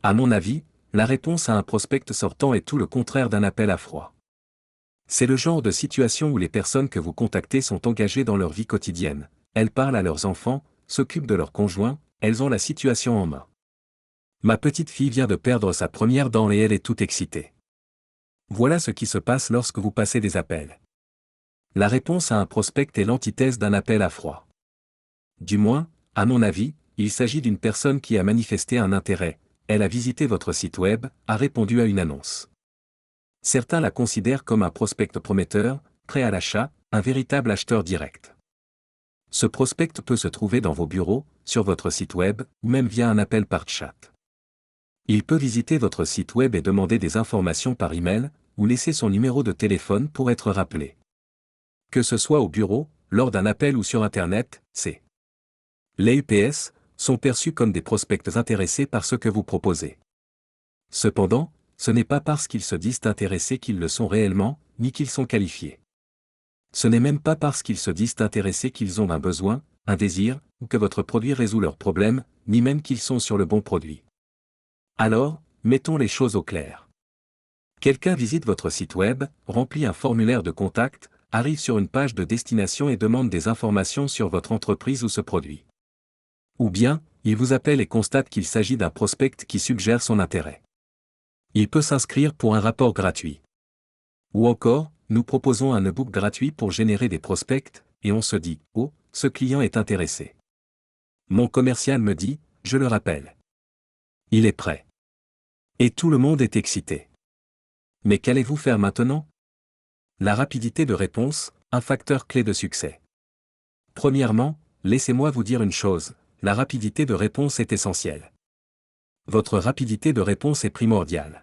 À mon avis, la réponse à un prospect sortant est tout le contraire d'un appel à froid. C'est le genre de situation où les personnes que vous contactez sont engagées dans leur vie quotidienne, elles parlent à leurs enfants, s'occupent de leurs conjoints, elles ont la situation en main. Ma petite fille vient de perdre sa première dent et elle est toute excitée. Voilà ce qui se passe lorsque vous passez des appels. La réponse à un prospect est l'antithèse d'un appel à froid. Du moins, à mon avis, il s'agit d'une personne qui a manifesté un intérêt, elle a visité votre site web, a répondu à une annonce. Certains la considèrent comme un prospect prometteur, prêt à l'achat, un véritable acheteur direct. Ce prospect peut se trouver dans vos bureaux, sur votre site web, ou même via un appel par chat. Il peut visiter votre site web et demander des informations par email, ou laisser son numéro de téléphone pour être rappelé. Que ce soit au bureau, lors d'un appel ou sur Internet, les UPS sont perçus comme des prospects intéressés par ce que vous proposez. Cependant, ce n'est pas parce qu'ils se disent intéressés qu'ils le sont réellement, ni qu'ils sont qualifiés. Ce n'est même pas parce qu'ils se disent intéressés qu'ils ont un besoin, un désir, ou que votre produit résout leurs problèmes, ni même qu'ils sont sur le bon produit. Alors, mettons les choses au clair. Quelqu'un visite votre site web, remplit un formulaire de contact, arrive sur une page de destination et demande des informations sur votre entreprise ou ce produit. Ou bien, il vous appelle et constate qu'il s'agit d'un prospect qui suggère son intérêt. Il peut s'inscrire pour un rapport gratuit. Ou encore, nous proposons un e-book gratuit pour générer des prospects, et on se dit, oh, ce client est intéressé. Mon commercial me dit, je le rappelle. Il est prêt. Et tout le monde est excité. Mais qu'allez-vous faire maintenant? La rapidité de réponse, un facteur clé de succès. Premièrement, laissez-moi vous dire une chose, la rapidité de réponse est essentielle. Votre rapidité de réponse est primordiale.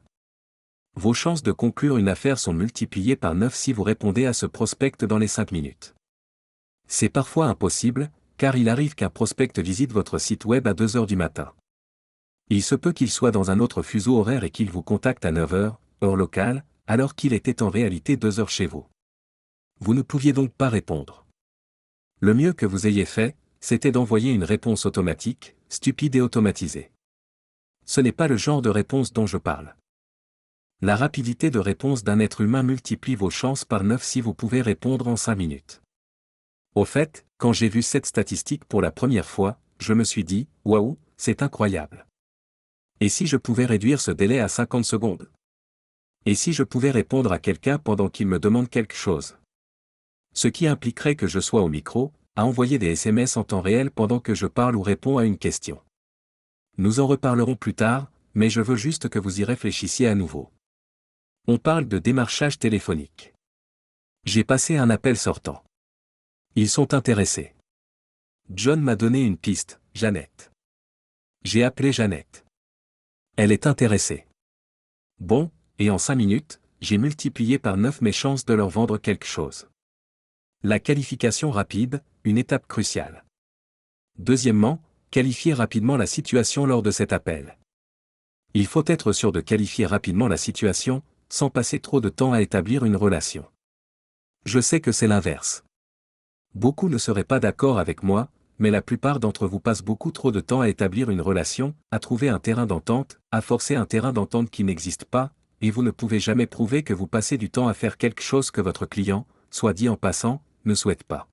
Vos chances de conclure une affaire sont multipliées par 9 si vous répondez à ce prospect dans les 5 minutes. C'est parfois impossible, car il arrive qu'un prospect visite votre site web à 2 heures du matin. Il se peut qu'il soit dans un autre fuseau horaire et qu'il vous contacte à 9 heures, heure locale, alors qu'il était en réalité 2 heures chez vous. Vous ne pouviez donc pas répondre. Le mieux que vous ayez fait, c'était d'envoyer une réponse automatique, stupide et automatisée. Ce n'est pas le genre de réponse dont je parle. La rapidité de réponse d'un être humain multiplie vos chances par 9 si vous pouvez répondre en 5 minutes. Au fait, quand j'ai vu cette statistique pour la première fois, je me suis dit, waouh, c'est incroyable. Et si je pouvais réduire ce délai à 50 secondes? Et si je pouvais répondre à quelqu'un pendant qu'il me demande quelque chose? Ce qui impliquerait que je sois au micro, à envoyer des SMS en temps réel pendant que je parle ou réponds à une question. Nous en reparlerons plus tard, mais je veux juste que vous y réfléchissiez à nouveau. On parle de démarchage téléphonique. J'ai passé un appel sortant. Ils sont intéressés. John m'a donné une piste, Jeannette. J'ai appelé Jeannette. Elle est intéressée. Bon, et en 5 minutes, j'ai multiplié par 9 mes chances de leur vendre quelque chose. La qualification rapide, une étape cruciale. Deuxièmement, qualifier rapidement la situation lors de cet appel. Il faut être sûr de qualifier rapidement la situation, sans passer trop de temps à établir une relation. Je sais que c'est l'inverse. Beaucoup ne seraient pas d'accord avec moi, mais la plupart d'entre vous passent beaucoup trop de temps à établir une relation, à trouver un terrain d'entente, à forcer un terrain d'entente qui n'existe pas, et vous ne pouvez jamais prouver que vous passez du temps à faire quelque chose que votre client, soit dit en passant, ne souhaite pas.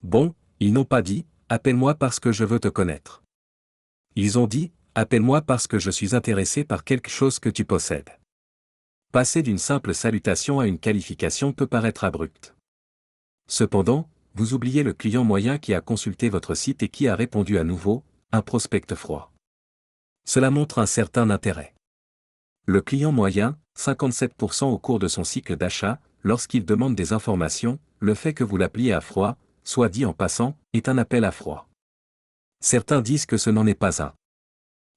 Bon, ils n'ont pas dit, appelle-moi parce que je veux te connaître. Ils ont dit, appelle-moi parce que je suis intéressé par quelque chose que tu possèdes. Passer d'une simple salutation à une qualification peut paraître abrupt. Cependant, vous oubliez le client moyen qui a consulté votre site et qui a répondu à nouveau, un prospect froid. Cela montre un certain intérêt. Le client moyen, 57% au cours de son cycle d'achat, lorsqu'il demande des informations, le fait que vous l'appeliez à froid, soit dit en passant, est un appel à froid. Certains disent que ce n'en est pas un.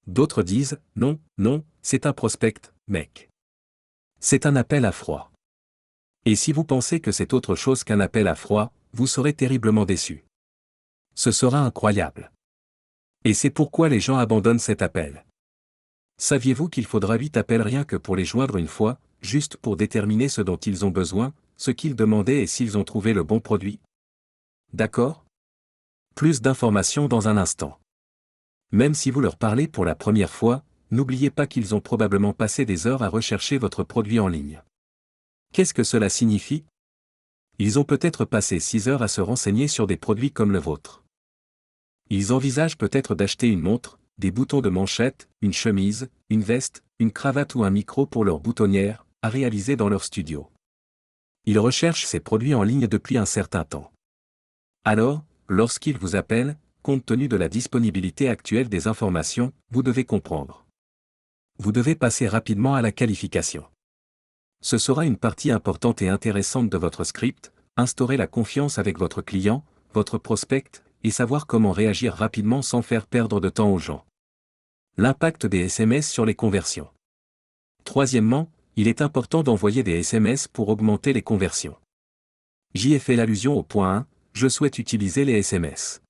D'autres disent, non, non, c'est un prospect, mec. C'est un appel à froid. Et si vous pensez que c'est autre chose qu'un appel à froid, vous serez terriblement déçu. Ce sera incroyable. Et c'est pourquoi les gens abandonnent cet appel. Saviez-vous qu'il faudra 8 appels rien que pour les joindre une fois, juste pour déterminer ce dont ils ont besoin, ce qu'ils demandaient et s'ils ont trouvé le bon produit? D'accord? Plus d'informations dans un instant. Même si vous leur parlez pour la première fois, n'oubliez pas qu'ils ont probablement passé des heures à rechercher votre produit en ligne. Qu'est-ce que cela signifie? Ils ont peut-être passé 6 heures à se renseigner sur des produits comme le vôtre. Ils envisagent peut-être d'acheter une montre, des boutons de manchette, une chemise, une veste, une cravate ou un micro pour leur boutonnière, à réaliser dans leur studio. Ils recherchent ces produits en ligne depuis un certain temps. Alors, lorsqu'ils vous appellent, compte tenu de la disponibilité actuelle des informations, vous devez comprendre. Vous devez passer rapidement à la qualification. Ce sera une partie importante et intéressante de votre script, instaurer la confiance avec votre client, votre prospect, et savoir comment réagir rapidement sans faire perdre de temps aux gens. L'impact des SMS sur les conversions. Troisièmement, il est important d'envoyer des SMS pour augmenter les conversions. J'y ai fait l'allusion au point 1, je souhaite utiliser les SMS.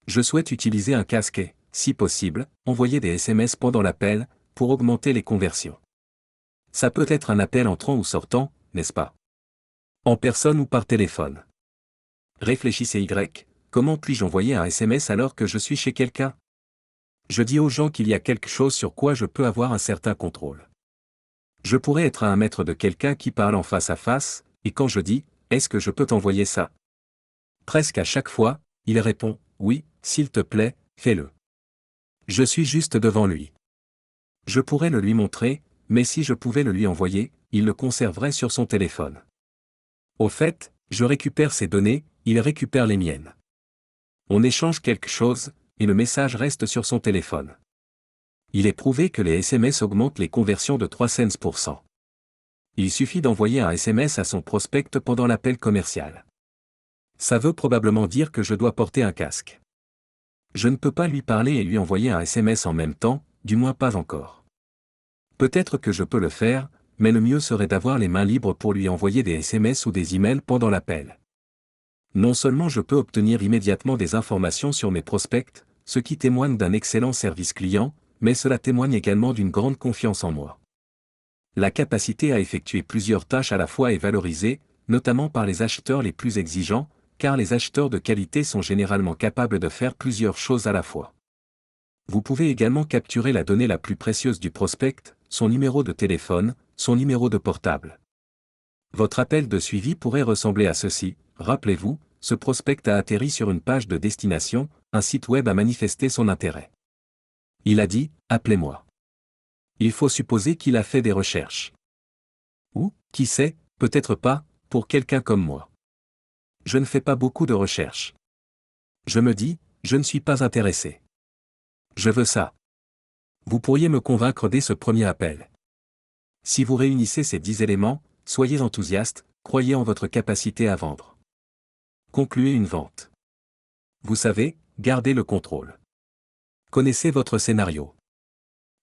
Je souhaite utiliser un casque et, si possible, envoyer des SMS pendant l'appel, pour augmenter les conversions. Ça peut être un appel entrant ou sortant, n'est-ce pas? En personne ou par téléphone. Réfléchissez comment puis-je envoyer un SMS alors que je suis chez quelqu'un? Je dis aux gens qu'il y a quelque chose sur quoi je peux avoir un certain contrôle. Je pourrais être à 1 mètre de quelqu'un qui parle en face à face, et quand je dis « Est-ce que je peux t'envoyer ça ?» Presque à chaque fois, il répond « Oui, s'il te plaît, fais-le. » Je suis juste devant lui. Je pourrais le lui montrer, mais si je pouvais le lui envoyer, il le conserverait sur son téléphone. Au fait, je récupère ses données, il récupère les miennes. On échange quelque chose, et le message reste sur son téléphone. Il est prouvé que les SMS augmentent les conversions de 300%. Il suffit d'envoyer un SMS à son prospect pendant l'appel commercial. Ça veut probablement dire que je dois porter un casque. Je ne peux pas lui parler et lui envoyer un SMS en même temps, du moins pas encore. Peut-être que je peux le faire, mais le mieux serait d'avoir les mains libres pour lui envoyer des SMS ou des emails pendant l'appel. Non seulement je peux obtenir immédiatement des informations sur mes prospects, ce qui témoigne d'un excellent service client, mais cela témoigne également d'une grande confiance en moi. La capacité à effectuer plusieurs tâches à la fois est valorisée, notamment par les acheteurs les plus exigeants, car les acheteurs de qualité sont généralement capables de faire plusieurs choses à la fois. Vous pouvez également capturer la donnée la plus précieuse du prospect, son numéro de téléphone, son numéro de portable. Votre appel de suivi pourrait ressembler à ceci. Rappelez-vous, ce prospect a atterri sur une page de destination, un site web a manifesté son intérêt. Il a dit « Appelez-moi ». Il faut supposer qu'il a fait des recherches. Ou, qui sait, peut-être pas, pour quelqu'un comme moi. Je ne fais pas beaucoup de recherches. Je me dis, je ne suis pas intéressé. Je veux ça. Vous pourriez me convaincre dès ce premier appel. Si vous réunissez ces 10 éléments, soyez enthousiaste, croyez en votre capacité à vendre. Concluez une vente. Vous savez, gardez le contrôle. Connaissez votre scénario.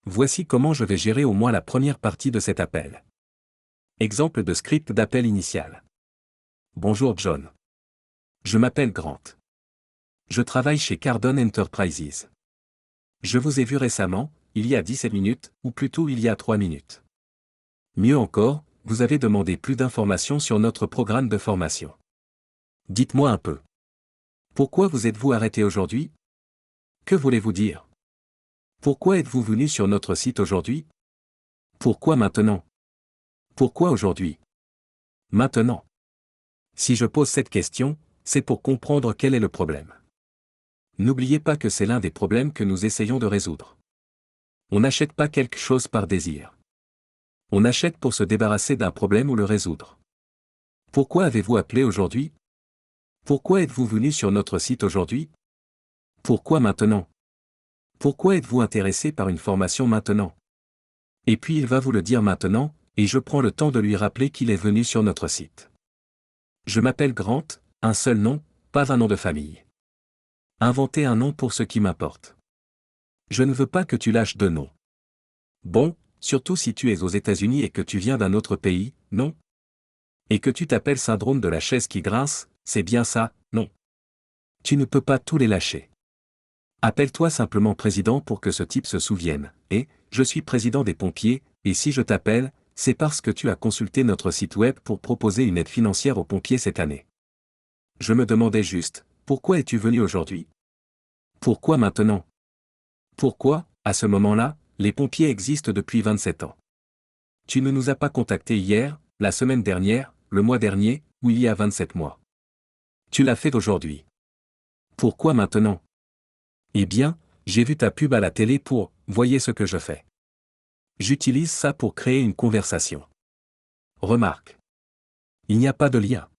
Voici comment je vais gérer au moins la première partie de cet appel. Exemple de script d'appel initial. Bonjour John. Je m'appelle Grant. Je travaille chez Cardone Enterprises. Je vous ai vu récemment, il y a 17 minutes, ou plutôt il y a 3 minutes. Mieux encore, vous avez demandé plus d'informations sur notre programme de formation. Dites-moi un peu. Pourquoi vous êtes-vous arrêté aujourd'hui? Que voulez-vous dire? Pourquoi êtes-vous venu sur notre site aujourd'hui? Pourquoi maintenant? Pourquoi aujourd'hui? Maintenant. Si je pose cette question, c'est pour comprendre quel est le problème. N'oubliez pas que c'est l'un des problèmes que nous essayons de résoudre. On n'achète pas quelque chose par désir. On achète pour se débarrasser d'un problème ou le résoudre. Pourquoi avez-vous appelé aujourd'hui? Pourquoi êtes-vous venu sur notre site aujourd'hui? Pourquoi maintenant? Pourquoi êtes-vous intéressé par une formation maintenant? Et puis il va vous le dire maintenant, et je prends le temps de lui rappeler qu'il est venu sur notre site. Je m'appelle Grant, un seul nom, pas un nom de famille. Inventez un nom pour ce qui m'importe. Je ne veux pas que tu lâches de nom. Bon, surtout si tu es aux États-Unis et que tu viens d'un autre pays, non? Et que tu t'appelles syndrome de la chaise qui grince, c'est bien ça, non? Tu ne peux pas tous les lâcher. Appelle-toi simplement président pour que ce type se souvienne, et, je suis président des pompiers, et si je t'appelle, c'est parce que tu as consulté notre site web pour proposer une aide financière aux pompiers cette année. Je me demandais juste, pourquoi es-tu venu aujourd'hui? Pourquoi maintenant? Pourquoi, à ce moment-là, les pompiers existent depuis 27 ans. Tu ne nous as pas contactés hier, la semaine dernière, le mois dernier, ou il y a 27 mois. Tu l'as fait aujourd'hui. Pourquoi maintenant? Eh bien, j'ai vu ta pub à la télé pour « Voyez ce que je fais ». J'utilise ça pour créer une conversation. Remarque. Il n'y a pas de lien.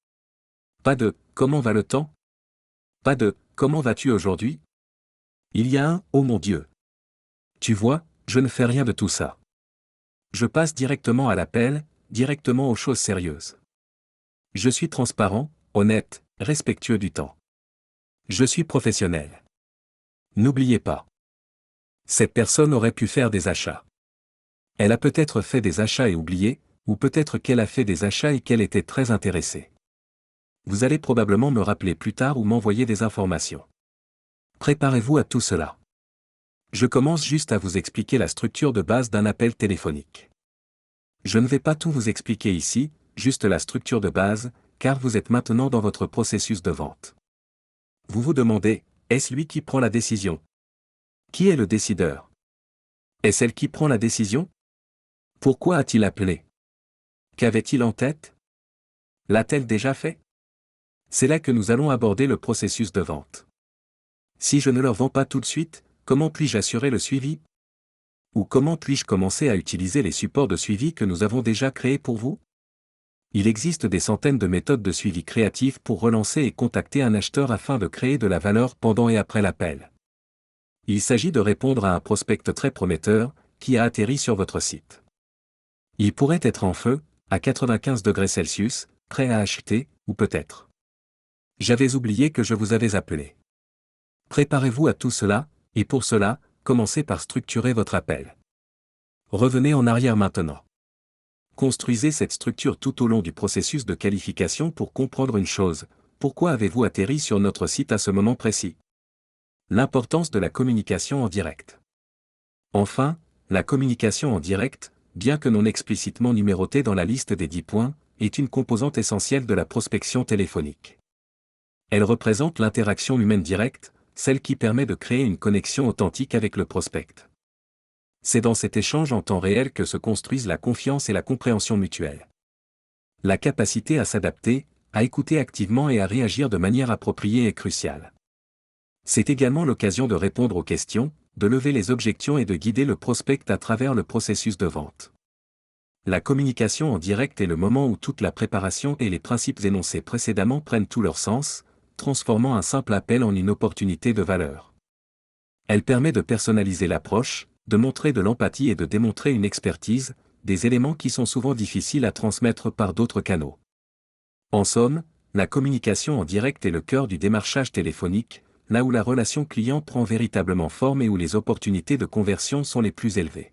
Pas de « Comment va le temps ?» Pas de « Comment vas-tu aujourd'hui ?» Il y a un « Oh mon Dieu !» Tu vois, je ne fais rien de tout ça. Je passe directement à l'appel, directement aux choses sérieuses. Je suis transparent, honnête, respectueux du temps. Je suis professionnel. N'oubliez pas. Cette personne aurait pu faire des achats. Elle a peut-être fait des achats et oublié, ou peut-être qu'elle a fait des achats et qu'elle était très intéressée. Vous allez probablement me rappeler plus tard ou m'envoyer des informations. Préparez-vous à tout cela. Je commence juste à vous expliquer la structure de base d'un appel téléphonique. Je ne vais pas tout vous expliquer ici, juste la structure de base, car vous êtes maintenant dans votre processus de vente. Vous vous demandez, est-ce lui qui prend la décision? Qui est le décideur? Est-ce elle qui prend la décision? Pourquoi a-t-il appelé? Qu'avait-il en tête? L'a-t-elle déjà fait? C'est là que nous allons aborder le processus de vente. Si je ne leur vends pas tout de suite, comment puis-je assurer le suivi? Ou comment puis-je commencer à utiliser les supports de suivi que nous avons déjà créés pour vous? Il existe des centaines de méthodes de suivi créatives pour relancer et contacter un acheteur afin de créer de la valeur pendant et après l'appel. Il s'agit de répondre à un prospect très prometteur, qui a atterri sur votre site. Il pourrait être en feu, à 95 degrés Celsius, prêt à acheter, ou peut-être. J'avais oublié que je vous avais appelé. Préparez-vous à tout cela, et pour cela, commencez par structurer votre appel. Revenez en arrière maintenant. Construisez cette structure tout au long du processus de qualification pour comprendre une chose, pourquoi avez-vous atterri sur notre site à ce moment précis? L'importance de la communication en direct. Enfin, la communication en direct, bien que non explicitement numérotée dans la liste des 10 points, est une composante essentielle de la prospection téléphonique. Elle représente l'interaction humaine directe, celle qui permet de créer une connexion authentique avec le prospect. C'est dans cet échange en temps réel que se construisent la confiance et la compréhension mutuelle. La capacité à s'adapter, à écouter activement et à réagir de manière appropriée est cruciale. C'est également l'occasion de répondre aux questions, de lever les objections et de guider le prospect à travers le processus de vente. La communication en direct est le moment où toute la préparation et les principes énoncés précédemment prennent tout leur sens, transformant un simple appel en une opportunité de valeur. Elle permet de personnaliser l'approche, de montrer de l'empathie et de démontrer une expertise, des éléments qui sont souvent difficiles à transmettre par d'autres canaux. En somme, la communication en direct est le cœur du démarchage téléphonique, là où la relation client prend véritablement forme et où les opportunités de conversion sont les plus élevées.